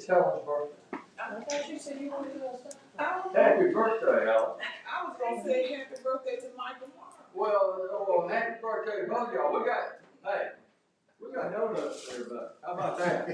It's Helen's birthday. I thought you said you wanted to go Happy birthday, Helen. I was gonna say happy birthday to Michael tomorrow. Well, happy birthday to both of y'all. We got donuts there, but how about that?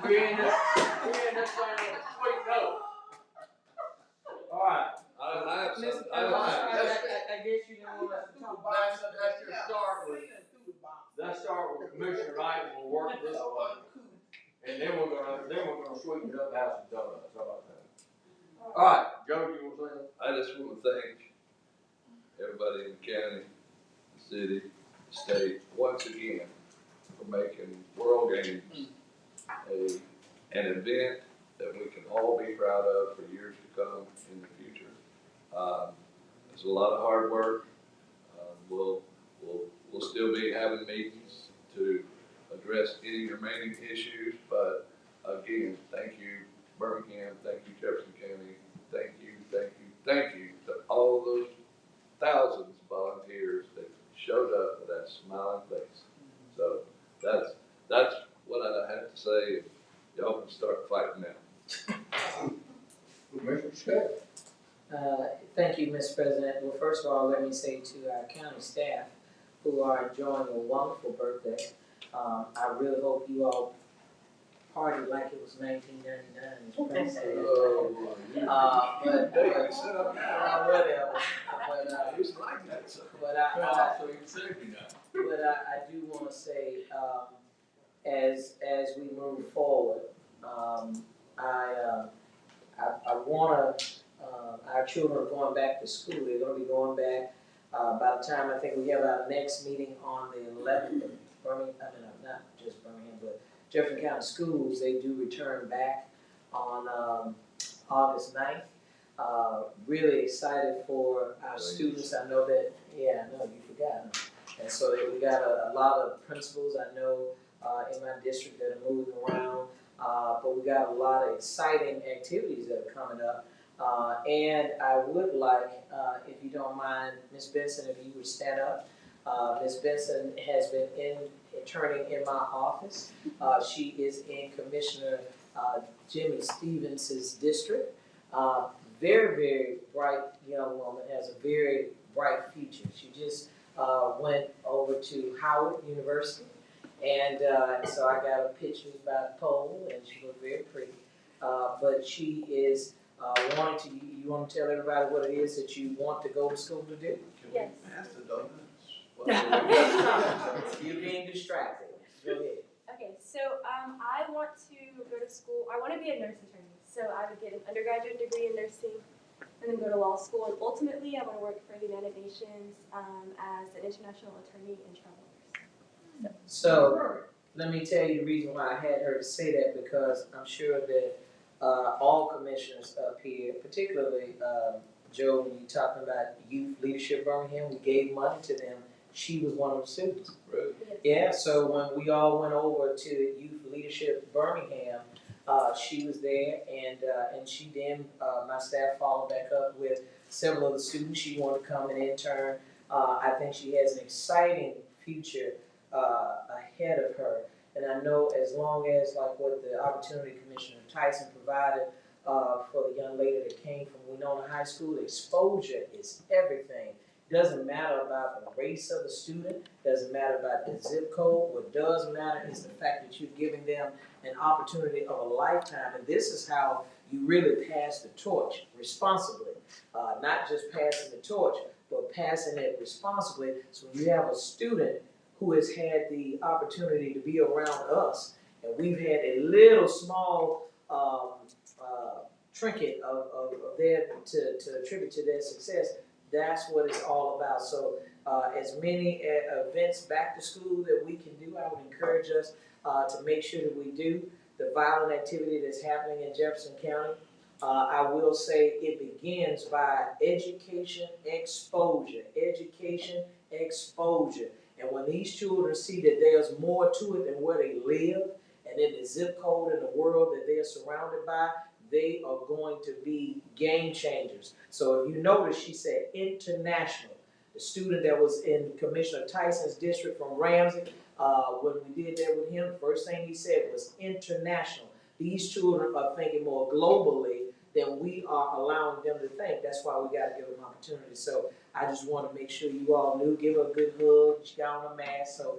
We end this thing on a sweet note. All right. I I guess you didn't want us to talk about That's your start with. Let's start with Commissioner Knight, and we'll work this way. And then we're gonna sweeten it up and have some donuts. How about that? All right, Joe, you want to say? I just want to thank everybody in the county, the city, the state, once again, for making World Games an event that we can all be proud of for years to come in the future. It's a lot of hard work. We'll still be having meetings to address any remaining issues, but again, thank you Birmingham, thank you Jefferson County, thank you to all those thousands of volunteers that showed up with that smiling face. So that's what I have to say. Y'all can start fighting now. Commissioner Scott. Thank you, Mr. President. Well, first of all, let me say to our county staff who are enjoying a wonderful birthday, I really hope you all party like it was 1999. It's pretty sad. But I do want to say, as we move forward, I want to. Our children are going back to school. They're going to be going back by the time I think we have our next meeting on the 11th of Birmingham. I mean, not just Birmingham, but Jefferson County Schools. They do return back on August 9th. Really excited for our students. I know that. Yeah, I know you forgot. And so we got a lot of principals I know in my district that are moving around. But we got a lot of exciting activities that are coming up. And I would like, if you don't mind, Ms. Benson, if you would stand up. Ms. Benson has been interning in my office. She is in Commissioner Jimmy Stevens' district. Very, very bright young woman, has a very bright future. She just went over to Howard University. And so I got her pictures by the pole, and she looked very pretty. But she is you want to tell everybody what it is that you want to go to school to do? Yes. Pass the donuts. You're being distracted. Go ahead. Okay, so I want to go to school. I want to be a nurse attorney. So I would get an undergraduate degree in nursing and then go to law school. And ultimately, I want to work for the United Nations as an international attorney and travel nurse. So let me tell you the reason why I had her to say that, because I'm sure that all commissioners up here, particularly Joe, when you're talking about Youth Leadership Birmingham, we gave money to them. She was one of the students. Really? Yeah, so when we all went over to Youth Leadership Birmingham, she was there, and she then, my staff followed back up with several of the students. She wanted to come and intern. I think she has an exciting future ahead of her. And I know as long as, like what the Opportunity Commissioner Tyson provided for the young lady that came from Winona High School, exposure is everything. It doesn't matter about the race of the student, doesn't matter about the zip code. What does matter is the fact that you're giving them an opportunity of a lifetime. And this is how you really pass the torch responsibly. Not just passing the torch, but passing it responsibly. So when you have a student who has had the opportunity to be around us, and we've had a little small trinket of their to attribute to their success. That's what it's all about. So as many events back to school that we can do, I would encourage us to make sure that we do. The violent activity that's happening in Jefferson County, I will say it begins by education exposure. Education exposure. And when these children see that there's more to it than where they live and in the zip code in the world that they're surrounded by, they are going to be game changers. So if you notice, she said international. The student that was in Commissioner Tyson's district from Ramsey, when we did that with him, the first thing he said was international. these children are thinking more globally than we are allowing them to think. That's why we gotta give them opportunity. So I just wanna make sure you all knew, give her a good hug, she got on a mask, so,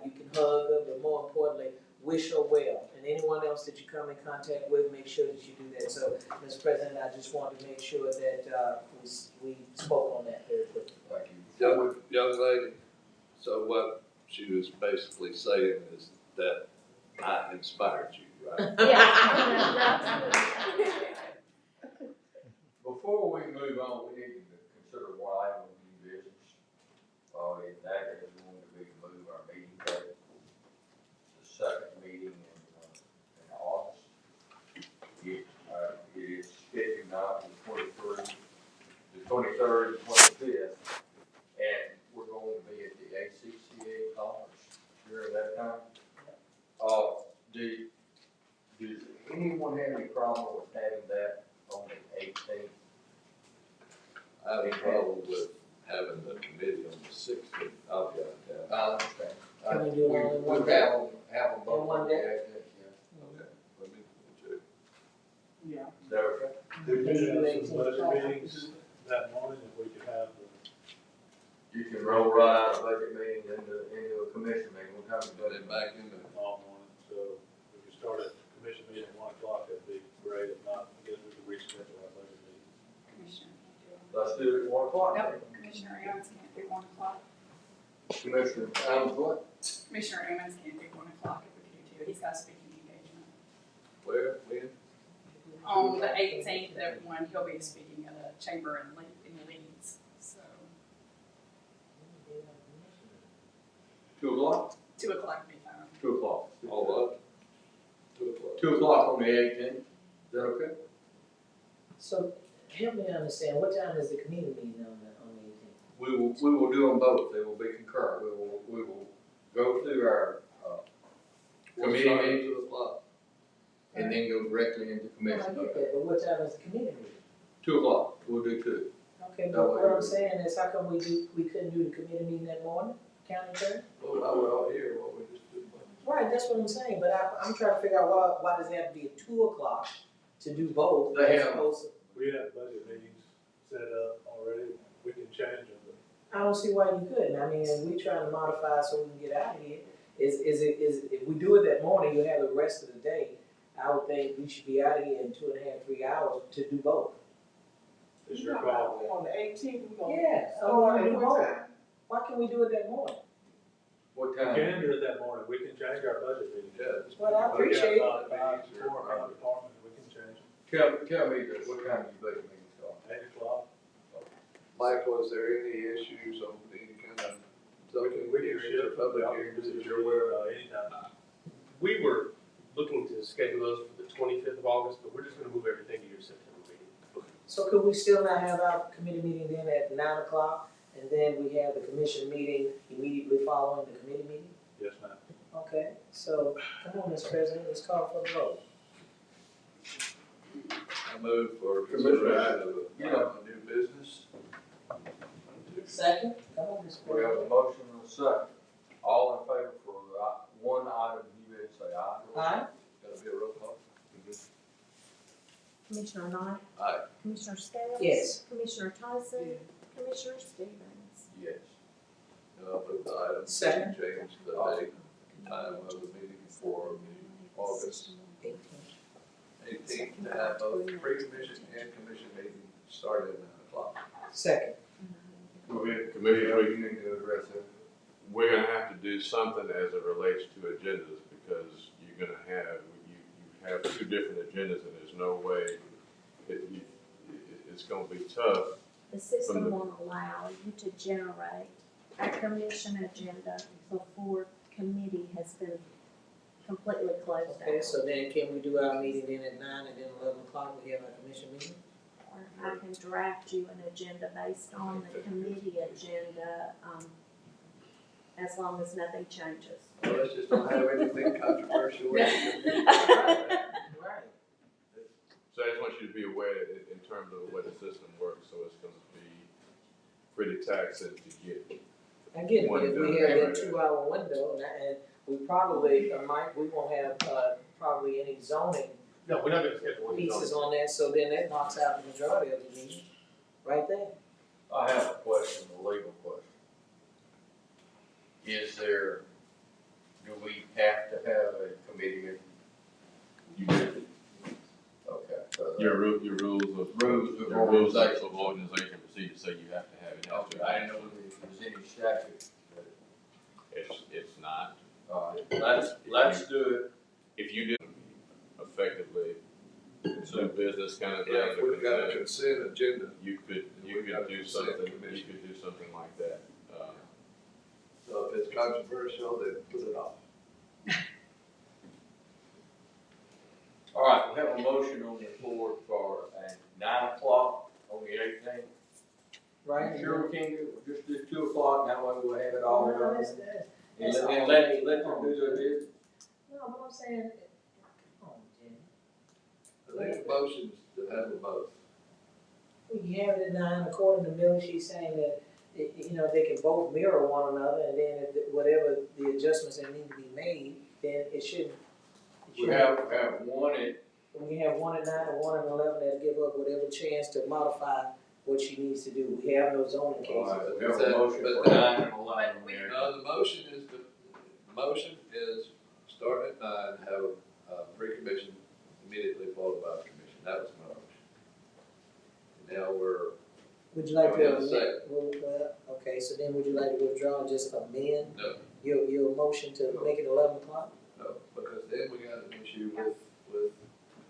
you can hug her, but more importantly, wish her well. And anyone else that you come in contact with, make sure that you do that. So, Mr. President, I just wanted to make sure that, we spoke on that very quickly. Thank you. Young lady, so what she was basically saying is that I inspired you, right? Before we move on, we need to consider one item of new business. And that is going to be move our meeting date, the second meeting in August. It is scheduled now for the 23rd, and 25th, and we're going to be at the ACCA conference during that time. Does anyone have any problem with having that on the 18th? I have a problem with having the committee on the 16th, I'll be out of town. I understand. Can we do it all in one We'll day? have them both In one on the day? 18th, yeah. Okay, let me check. Yeah. Is that okay? Could Can you you do have 18th? some budget meetings that morning if we could have You can roll right out of budget meeting into a commission meeting, what time is Put it? it back in there. all morning? So if we could start at commission meeting at 1 o'clock, that'd be great. If not, I guess we could reschedule our budget meeting. Commissioner can't do it. Let's do it at 1 o'clock. Nope, Commissioner Owens can't do 1 o'clock. Commissioner, what? Commissioner Owens can't do 1 o'clock if we could do 2. He's got a speaking engagement. Where, when? On the 18th at 1, he'll be speaking at a chamber in Leeds, so 2 o'clock? 2 o'clock would be fine. 2 o'clock. All up? 2 o'clock. 2 o'clock on the 18th, is that okay? So, help me understand, what time is the committee meeting on the 18th? We will do them both, they will be concurrent, we will go through our, committee We'll start at meeting 2 o'clock. and then go directly into Well, commission. I get that, but what time is the committee meeting? 2 o'clock, we'll do 2. Okay, but what I'm saying is, how come we couldn't do the committee meeting that morning, county attorney? Well, now we're all here, what we just did. Right, that's what I'm saying, but I'm trying to figure out why does it have to be at 2 o'clock to do both? They as have- opposed to- We have budget meetings set up already. We can change them, but I don't see why you couldn't, I mean, we trying to modify so we can get out of here. Is if we do it that morning, you have the rest of the day, I would think we should be out of here in 2.5, 3 hours to do both. it's your call. On the 18th, we gonna. Yeah, I start wanna at do what both. time? Why can we do it that morning? What We time? can do it that morning. We can change our budget meeting. Yeah. just- Well, I appreciate it. We got about 4 or 5 departments, we can change them. Tell me what time you budget meeting start? 8 o'clock. Michael, is there any issues on any kind of zoning We can hearings or shift public them. hearings that you're aware of? Anytime. We were looking to schedule those for the 25th of August, but we're just gonna move everything to your September meeting. So could we still not have our committee meeting then at 9 o'clock, and then we have the commission meeting immediately following the committee meeting? Yes, ma'am. Okay, so, come on, Mr. President, let's call for the vote. I move for consideration of a new business. Second, come on, Mr. We have a President. motion and a second. All in favor for one item, you better say aye. Aye? Gotta be a roll call. Commissioner Knight? Aye. Commissioner Scales? Yes. Commissioner Tyson? Commissioner Stevens? Yes. I'll move the item. Second. Change the date, time of the meeting for August 18th to have both pre-commission and commission meeting started at 9 o'clock. Second. Commissioner, You need to address it. we're gonna have to do something as it relates to agendas, because you're gonna have, you have 2 different agendas, and there's no way, it's gonna be tough. The system won't allow you to generate a commission agenda before committee has been completely closed Okay, out. so then can we do our meeting then at 9 and then 11 o'clock we have our commission meeting? Or I can draft you an agenda based on the committee agenda, as long as nothing changes. Well, let's just don't have anything controversial. Right. So I just want you to be aware in terms of the way the system works, so it's gonna be pretty taxing to get. I get it, but if we One have done. that 2-hour window, and we probably, we won't have, probably any zoning No, we're not gonna schedule any pieces zoning. on that, so then that knocks out the majority of the meeting, right there. I have a question, a legal question. Is there, do we have to have a committee meeting? You do. Okay. So Your rules of. Rules of your rules organization. of organization procedure say you have to have it. Okay, I didn't know if there was any statute. It's not. All right, let's do it. If you do effectively, So business kind of thing. if we've got a consent agenda, You could We've got do consent something, commission. you could do something like that. so if it's controversial, then put it off. All right, we have a motion on the floor for 9 o'clock on the 18th. Right? Sure we can do, just do 2 o'clock, that way we'll have it all No, done. that's- And that's let all. let them do their business. No, but I'm saying, come on, Jimmy. I think the motion's to handle both. We can have it at 9, according to Millie, she's saying that, you know, they can both mirror one another, and then if whatever the adjustments that need to be made, then it shouldn't. We have one at, We can have one at 9 and one at 11 that give up whatever chance to modify what she needs to do. We have no zoning all cases. right, we have a motion for 9 and 11 there. No, the motion is starting at 9, have a pre-commission immediately followed by a commission. That was my motion. And now we're, Would you like Do we have to a amend, second? well, okay, so then would you like to withdraw and just amend no, your motion to make it 11 o'clock? no, because then we got an issue with,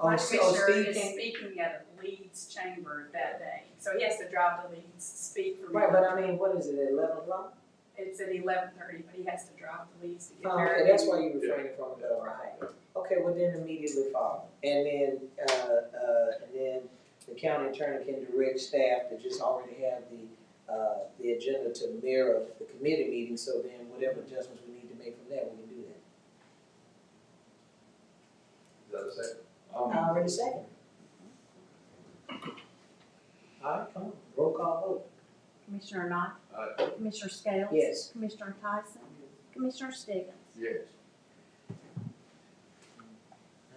My So commissioner Steve is can, speaking at Leeds Chamber that day, so he has to drive to Leeds, speak for me. right, but I mean, what is it, at 11 o'clock? It's at 11:30, but he has to drive to Leeds to get Oh, there. okay, that's why you refraining from it. Right. Okay, well then immediately follow. And then the county attorney can direct staff to just already have the agenda to mirror the committee meeting, so then whatever adjustments we need to make from that, we can do that. is that a second? I already seconded. All right, come on, roll call vote. Commissioner Knott, Aye. Commissioner Scales. Yes. Commissioner Tyson, Commissioner Stiggins. Yes.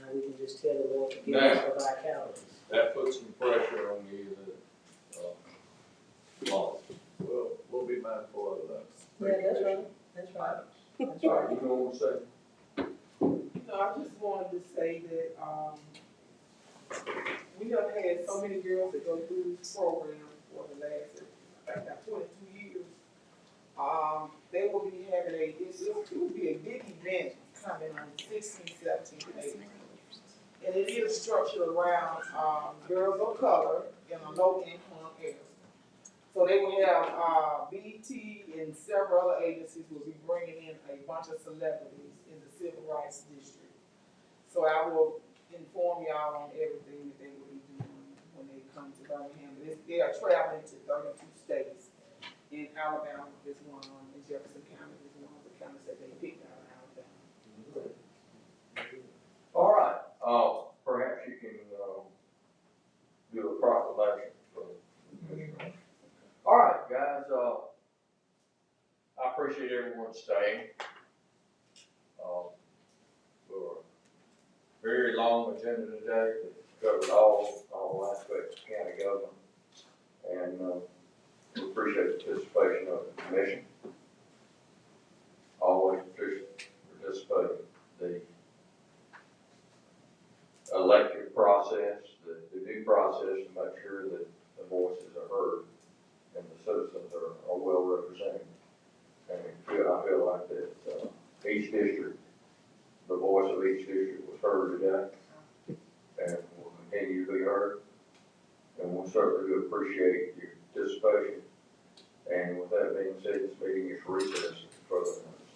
Now we can just tell the Lord to give Now. us of our calories. That puts some pressure on you, boss. We'll be mindful of that. Yeah, that's right, that's right. That's All right. right, you know what I'm saying? No, I just wanted to say that, we have had so many girls that go through this program for the last, I think about 22 years. They will be having it will be a big event coming on 16th, 17th, and 18th. And it is structured around, girls of color in a low income area. So they will have, BT and several other agencies will be bringing in a bunch of celebrities in the civil rights district. So I will inform y'all on everything that they will be doing when they come to Birmingham. They are traveling to 32 states. In Alabama is one, in Jefferson County is one of the counties that they picked out in Alabama. All right, perhaps you can, do a proclamation for the commissioner. All right, guys, I appreciate everyone staying. For a very long agenda today, that covered all aspects of county government. And, we appreciate the participation of the commission. Always participating. The elective process, the due process to make sure that the voices are heard and the citizens are well represented. And I feel like that, each district, the voice of each district was heard today and will continue to be heard. And we certainly do appreciate your participation. And with that being said, this meeting is recessed for the